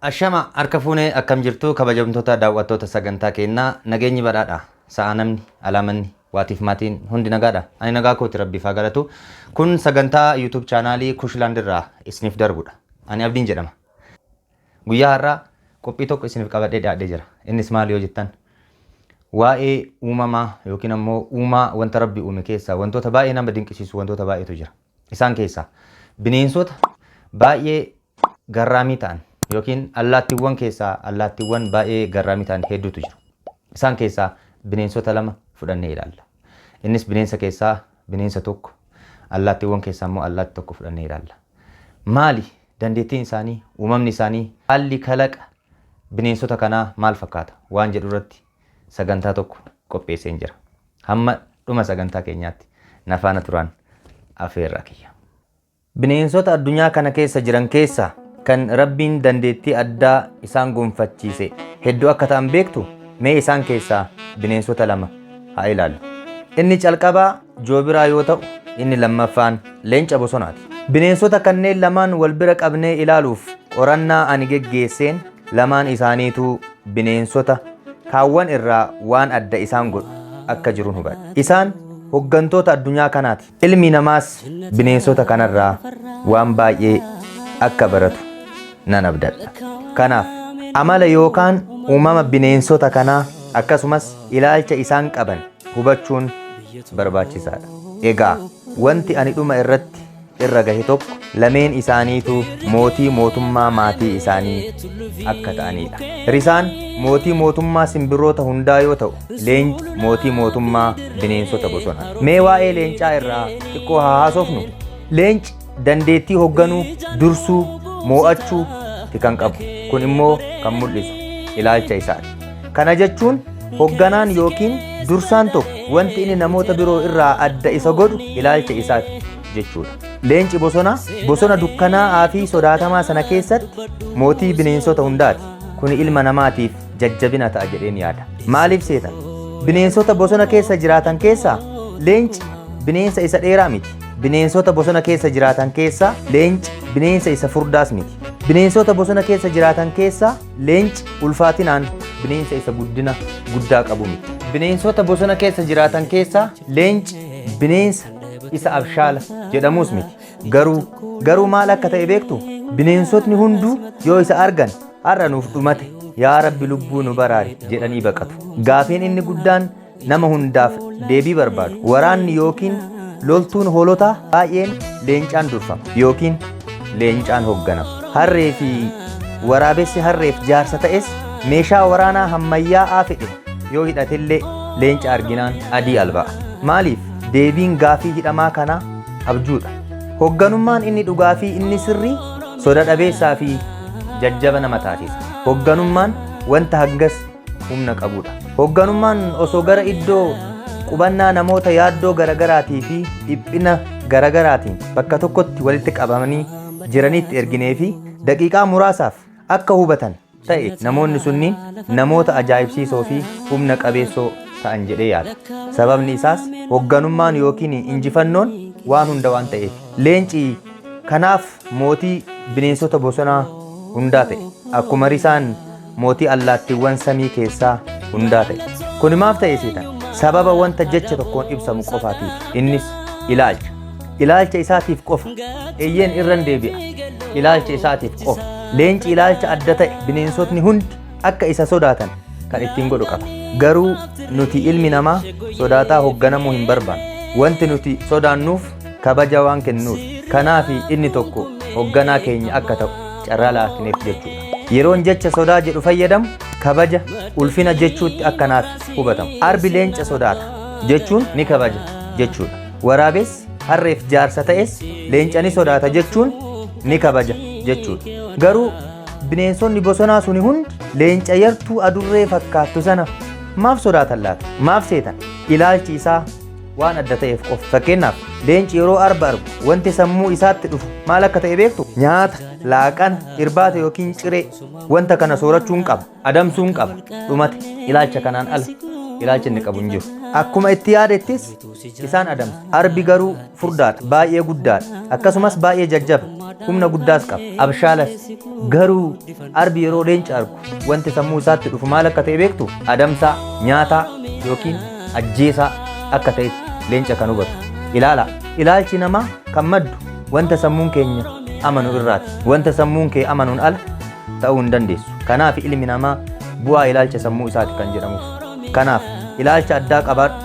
Ashama harka fuunee akkam jirtu kabajamtoota daawwattoota sagantaa keenyaa nageenyi badhaadha. Sa'a namni alaamanni waatiif maatiin hundi nagaadha. Ani nagaa kooti rabbiif haa galatu. Kun sagantaa YouTube chaanaalii Kushland irraa isiniif darbudha. Ani Abdiin jedhama. Guyyaa har'aa qophii tokko isiniif qabadhee dhiyaadhee jira. Innis maal yoo jettan waa'ee uumamaa yookiin ammoo uumaa wanta Rabbi uume keessaa wantoota baay'ee nama dinqisiisu wantoota baay'eetu jira. Isaan keessaa bineensota baay'ee garraamii ta'an yookiin allaattiiwwan keessaa allaattiiwwan baay'ee garraamii ta'an hedduutu jiru. Isaan keessaa bineensota lama fudhannee ilaalla. Innis bineensa keessaa bineensa tokko, allaattiiwwan keessaa immoo allaatti tokko fudhannee ilaalla. Maali dandeettiin isaanii, uumamni isaanii, haalli kalaqa bineensota kanaa maal fakkaata waan jedhu irratti sagantaa tokko qopheessee jira. Hamma dhuma sagantaa keenyaatti na faana turaan afeerraa kiyya. Bineensota addunyaa kana keessa jiran keessaa kan Rabbiin dandeettii addaa isaan gonfachiise hedduu akka ta'an beektu mee isaan keessaa bineensota lama haa ilaallu. Inni calqabaa joobiraa yoo ta'u inni lammaffaan leenca bosonaati. Bineensota kanneen lamaan wal bira qabnee ilaaluuf qorannaa ani geggeesseen lamaan isaaniitu bineensota kaawwan irraa waan adda isaan godhu akka jiru hubadhe. Isaan hoggantoota addunyaa kanaati. Ilmi namaas bineensota kanarraa waan baay'ee akka baratu nan abdadha. Kanaaf amala yookaan uumama bineensota kanaa akkasumas ilaalcha isaan qaban hubachuun barbaachisaadha. Egaa wanti ani dhuma irratti irra gahe tokko lameen isaaniitu mootii mootummaa maatii isaanii akka ta'anidha. Risaan mootii mootummaa simbirroota hundaa yoo ta'u, leenci mootii mootummaa bineensota bosonaa. Mee waa'ee leencaa irraa xiqqoo haa haasofnu. Leenci dandeettii hoogganuu, dursuu, moo'achuu kan qabu. Kun immoo kan mul'isu ilaalcha isaati. Kana jechuun hoogganaan yookiin dursaan tokko wanti inni namoota biroo irraa adda isa godhu ilaalcha isaati jechuudha. Leenci bosona dukkanaa'aa fi sodaatamaa sana keessatti mootii bineensota hundaati. Kun ilma namaatiif jajjabina ta'a jedheen yaada. Maaliif seetan? Bineensota bosona keessa jiraatan keessaa leenci bineensa isa dheeraa miti. Bineensota bosona keessa jiraatan keessaa leenci bineensa isa furdaas miti. Bineensota bosona keessa jiraatan keessaa leenci ulfaatinaan bineensa isa guddina guddaa qabu miti. Bineensota bosona keessa jiraatan keessaa leenci bineensa isa abshaala jedhamus miti. Garuu maal akka ta'e beektu? Bineensotni hunduu yoo isa argan har'a nuuf dhumate yaa Rabbi lubbuu nu baraari jedhanii baqatu. Gaafiin inni guddaan nama hundaaf deebii barbaadu. Waraanni yookiin loltuun hoolotaa baay'een leencaan durfama yookiin leencaan hoogganama. Harree fi waraabessi harreef jaarsa ta'es meeshaa waraanaa ammayyaa'aa fedhe yoo hidhatillee leenca arginaan adii alba'a. Maaliif? Deebiin gaafii hidhamaa kanaa abjuudha. Hoogganummaan inni dhugaa fi inni sirrii soda dhabeessaa fi jajjaba nama taasisa. Hoogganummaan wanta hangas humna qabudha. Hoogganummaan osoo gara iddoo qubannaa namoota yaaddoo garagaraatii fi dhiphina garagaraatiin bakka tokkotti walitti qabamanii jiranitti erginee fi daqiiqaa muraasaaf akka hubatan ta'e namoonni sunniin namoota ajaa'ibsiisoo fi humna qabeessoo ta'an jedhee yaada. Sababni isaas hoogganummaan yookiin injifannoon waan hunda waan ta'eef. Leenci kanaaf mootii bineensota bosonaa hundaa ta'e. Akkuma risaan mootii allaattiiwwan samii keessaa hundaa ta'e. Kun maaf ta'e seetan? Sababa wanta jecha tokkoon ibsamu qofaatiif. Innis ilaalcha. Ilaalcha isaatiif qofa. Eeyyeen irran deebi'a. Ilaalcha isaatiif qofa. Leenci ilaalcha adda ta'e bineensotni hundi akka isa sodaatan kan ittiin godhu qaba. Garuu nuti ilmi namaa sodaataa hoogganamuu hin barbaannu. Wanti nuti sodaannuuf kabaja waan kennuuf. Kanaaf inni tokko hoogganaa keenya akka ta'u carraa laatineef jechuudha. Yeroon jecha sodaa jedhu fayyadamu kabaja ulfina jechuutti akkanaaf hubatamu. Arbi leenca sodaata jechuun ni kabaja jechuudha. Waraabessi harreef jaarsa ta'es leenca ni sodaata jechuun ni kabaja jechuudha. Garuu bineensonni bosonaa suni hundi leenca yartuu adurree fakkaattu sana maaf sodaatan laata? Maaf seetan? Ilaalchi isaa waan adda ta'eef qofa. Fakkeenyaaf leenci yeroo arba argu wanti sammuu isaatti dhufu maal akka ta'e beektu? Nyaata, laaqana, irbaata yookiin ciree wanta kana soorachuun qaba, adamsuun qaba. Dhumate ilaalcha kanaan ala ilaalcha inni qabu hin jiru. akkuma itti yaadettis isaan adamsu. Arbi garuu furdaadha, baay'ee guddaadha, akkasumas baay'ee jajjaba, humna guddaas qaba. Abshaalas garuu arbi yeroo leenca argu wanti sammuu isaatti dhufu maal akka ta'e beektu? Adamsaa, nyaataa yookiin ajjeesaa akka ta'etti leenca kan hubatu. Ilaala, ilaalchi namaa kan maddu wanta sammuun keenya amanu irraati. Wanta sammuun kee amanuun ala ta'uu hin dandeessu. Kanaaf ilmi namaa bu'aa ilaalcha sammuu isaati kan jedhamuuf. Kanaaf ilaalcha addaa qabaadhu,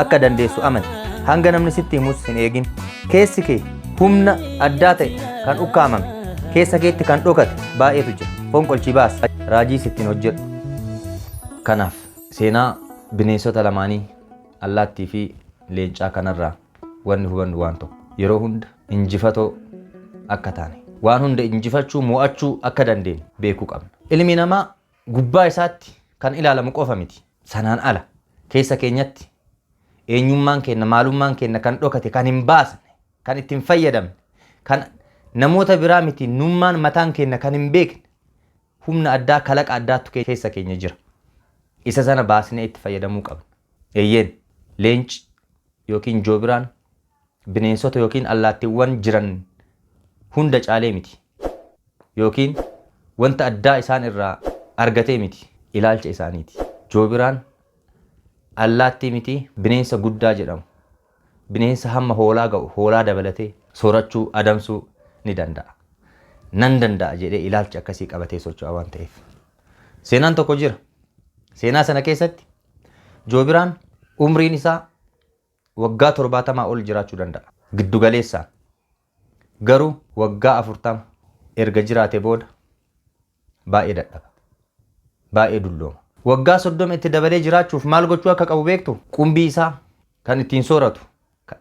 akka dandeessu amani. Hanga namni sitti himus hin eegin. Keessi kee humna addaa ta'e kan ukkaamame, keessa keetti kan dhokate baay'eetu jira. Fonqolchii baas, raajii sittiin hojjedhu. Kanaaf seenaa bineensota lamaanii allaattii fi leencaa kanarraa wanni hubannu waan tokko, yeroo hunda injifatoo akka taane, waan hunda injifachuu mo'achuu akka dandeenyu beekuu qabna. Ilmi namaa gubbaa isaatti kan ilaalamu qofa miti. Sanaan ala keessa keenyatti eenyummaan keenya, maalummaan keenya kan dhokate, kan hin baasne, kan ittiin fayyadamne, kan namoota biraa miti nummaan mataan keenya kan hin beekne humna addaa, kalaqa addaatu keessa keenya jira. Isa sana baasnee itti fayyadamuu qabna. Eeyyeen leenci yookiin joobiraan bineensota yookiin allaattiiwwan jiran hunda caalee miti, yookiin wanta addaa isaan irraa argatee miti, ilaalcha isaaniiti. Joobiraan allaattii miti, bineensa guddaa jedhamu, bineensa hamma hoolaa ga'u, hoolaa dabalatee soorachuu, adamsuu ni danda'a. Nan danda'a jedhee ilaalcha akkasii qabatee socho'a waan ta'eef. Seenaan tokko jira. Seenaa sana keessatti joobiraan umriin isaa waggaa 70 ol jiraachuu danda'a. Giddu galeessaan garuu waggaa 40 erga jiraate booda baay'ee dadhaba, baay'ee dullooma. Waggaa 30 itti dabalee jiraachuuf maal gochuu akka qabu beektu? Qumbii isaa kan ittiin sooratu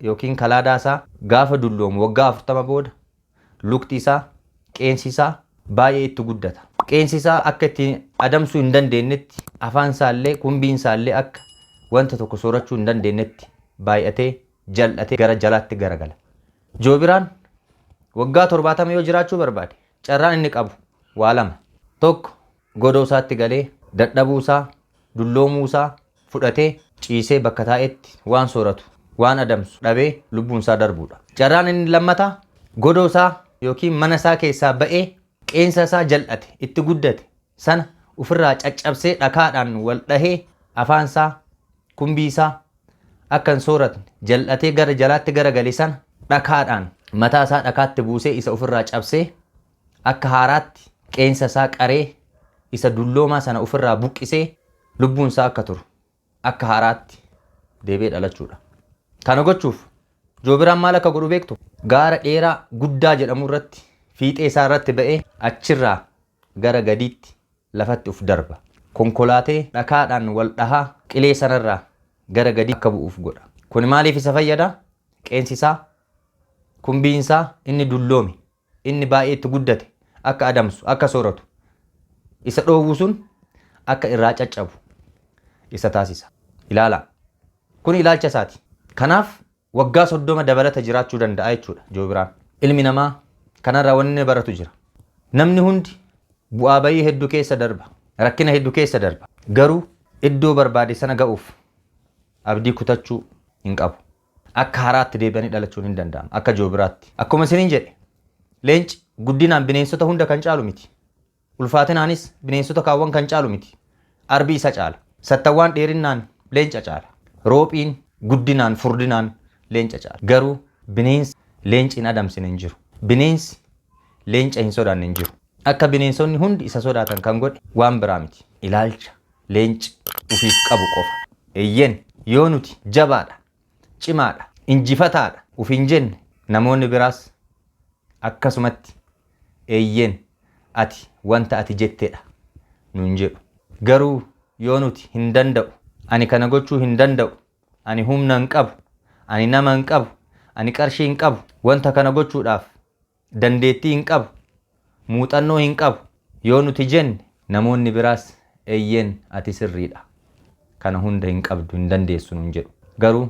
yookiin kalaadaa isaa gaafa dulloomu waggaa 40 booda lukti isaa, qeensi isaa baay'ee itti guddata. Qeensi isaa akka ittiin adamsuu hin dandeenyetti, afaan isaallee, qumbiin isaallee akka wanta tokko soorachuu hin dandeenyetti baay'atee jal'atee gara jalaatti garagala. Joobiraan waggaa 70 yoo jiraachuu barbaade carraan inni qabu waa lama. Tokko godoo isaatti galee dadhabuu isaa, dulloomuu isaa fudhatee ciisee bakka taa'etti waan sooratu, waan adamsu dhabee lubbuun isaa darbuudha. Carraan inni lammataa godoo isaa yookiin mana isaa keessaa ba'ee qeensa isaa jal'ate, itti guddate sana ofirraa caccabsee dhakaadhaan wal dhahee afaan isaa, qumbii isaa akka hin sooratne jal'atee gara jalaatti garagale sana dhakaadhaan mataa isaa dhakaatti buusee isa ofirraa cabsee akka haaraatti qeensa isaa qaree isa dulloomaa sana ofirraa buqqisee lubbuun isaa akka turu akka haaraatti deebi'ee dhalachuudha. Kana gochuuf joobiraan maal akka godhu beektu? Gaara dheeraa guddaa jedhamu irratti fiixee isaa irratti ba'ee achirraa gara gadiitti lafatti uf darba. Konkolaatee dhakaadhaan wal dhahaa qilee sanarraa gara gadii akka bu'uuf godha. Kun maaliif isa fayyada? Qeensi isaa, qumbiin isaa inni dulloome, inni baay'ee itti guddate akka adamsu, akka sooratu, isa dhoowwu sun akka irraa caccabu isa taasisa. Ilaala, kun ilaalcha isaati. Kanaaf waggaa 30 dabalata jiraachuu danda'a jechuudha joobiraan. Ilmi namaa kanarraa wanni baratu jira. Namni hundi bu'aa bayii hedduu keessa darba, rakkina hedduu keessa darba. Garuu iddoo barbaade sana ga'uuf abdii kutachuu hin qabu. Akka haaraatti deebi'anii dhalachuun hin danda'amu. Akka joobiraatti. Akkuma isiniin jedhe, leenci guddinaan bineensota hunda kan caalu miti. Ulfaatinaanis bineensota kaawwan kan caalu miti. Arbi isa caala. Sattawwaan dheerinnaan leenca caala. Roophiin guddinaan, furdinaan leenca caala. Garuu bineensi leenci hin adamsine hin jiru. Bineensi leenca hin sodaanne hin jiru. Akka bineensonni hundi isa sodaatan kan godhe waan biraa miti. Ilaalcha leenci ufiif qabu qofa. Eeyyeen yoo nuti jabaadha, cimaadha, injifataadha uf hin jenne namoonni biraas akkasumatti eeyyeen ati wanta ati jetteedha nuun jedhu. Garuu yoo nuti hin danda'u, ani kana gochuu hin danda'u, ani humna hin qabu, ani nama hin qabu, ani qarshii hin qabu, wanta kana gochuudhaaf dandeettii hin qabu, muuxannoo hin qabu yoo nuti jenne namoonni biraas eeyyeen ati sirriidha, kana hunda hin qabdu, hin dandeessu nuun jedhu. Garuu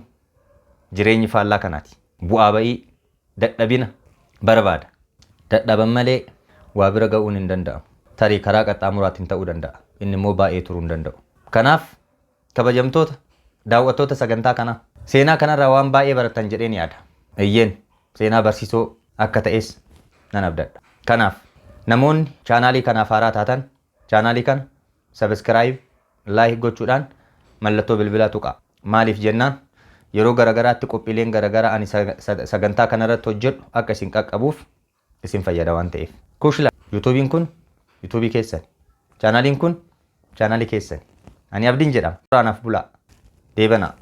jireenyi faallaa kanaati. Bu'aa bayii dadhabina barbaada. Dadhaban malee waa bira ga'uun hin danda'amu. Tarii karaa qaxxaamuraatiin ta'uu danda'a. Inni immoo baay'ee turuu hin danda'u. Kanaaf kabajamtoota daawwattoota sagantaa kana. Seenaa kanarraa waan baay'ee barattan jedheen yaada. Iyyeen seenaa barsiisoo akka ta'es nan abdadha. Kanaaf namoonni chaanaalii kanaaf haaraa taatan chaanaalii kana subscribe like gochuudhaan mallattoo bilbilaa tuqaa. Maaliif jennaan yeroo garagaraatti qophiileen garagaraa ani sagantaa kanarratti hojjedhu akka isin qaqqabuuf isin fayyada waan ta'eef. Kushla YouTubein kun YouTube keessan. Chaanaaliin kun chaanaalii keessan. Ani abdiin jedhama. Raanaaf bulaa. Deebanaa.